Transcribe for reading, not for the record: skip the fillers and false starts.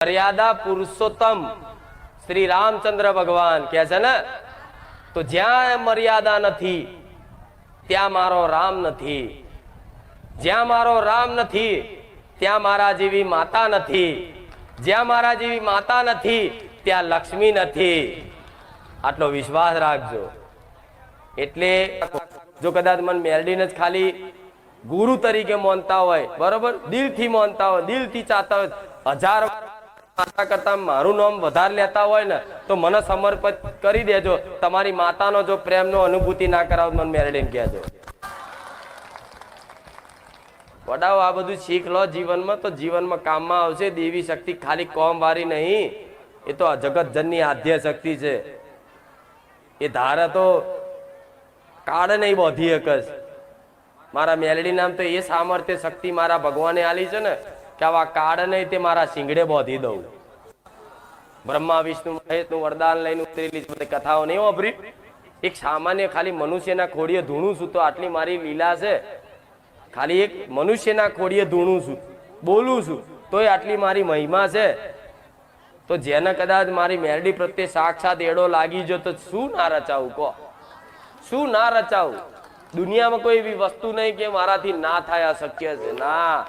મર્યાદા પુરુષોત્તમ શ્રી રામચંદ્ર ભગવાન કહે છે ને, તો જ્યાં મર્યાદા નથી ત્યાં મારો રામ નથી, જ્યાં મારો રામ નથી ત્યાં મારા જેવી માતા નથી, જ્યાં મારા જેવી માતા નથી ત્યાં લક્ષ્મી નથી. આટલો વિશ્વાસ રાખજો. એટલે જો કદાચ મન મેલડીને જ ખાલી ગુરુ તરીકે માનતા હોય, બરોબર, દિલથી માનતા હોય, દિલથી ચાહતા હોય, 1000 માતા કરતા મારું નામ વધારે લેતા હોય ને, તો મને સમર્પિત કરી દેજો. તમારી માતાનો જો પ્રેમનો અનુભૂતિ ના કરાવો મને મેલડીને કહેજો. વડાઓ આ બધું શીખ લો જીવનમાં, તો જીવનમાં કામમાં આવશે. દેવી શક્તિ ખાલી કોમ વાળી નહીં, એ તો જગત જનની આદ્ય શક્તિ છે. એ ધારે તો કાળ નહીં બોધી એકસ. મારા મેલડી નામ તો એ સામર્થ્ય શક્તિ મારા ભગવાને આલી છે ને, કે આવા કાળ નહીં તે મારા શિંગડે બોધી દઉં. બ્રહ્મા વિષ્ણુ મહેશનું વરદાન લઈને ઉતરેલી બધી કથાઓ નહીં વાપરી. એક સામાન્ય ખાલી મનુષ્યના ખોડીએ ધૂણું છું તો આટલી મારી લીલા છે. ખાલી એક મનુષ્યના ખોડીએ ધૂણું છું, બોલું છું, તોય આટલી મારી મહિમા છે. તો જેને કદાચ મારી મેલડી પ્રત્યે સાક્ષાત એડો લાગી જો તો શું ના રચાવું કહો, શું ના રચાવું? દુનિયામાં કોઈ એવી વસ્તુ નહીં કે મારાથી ના થાય, અશક્ય છે. ના,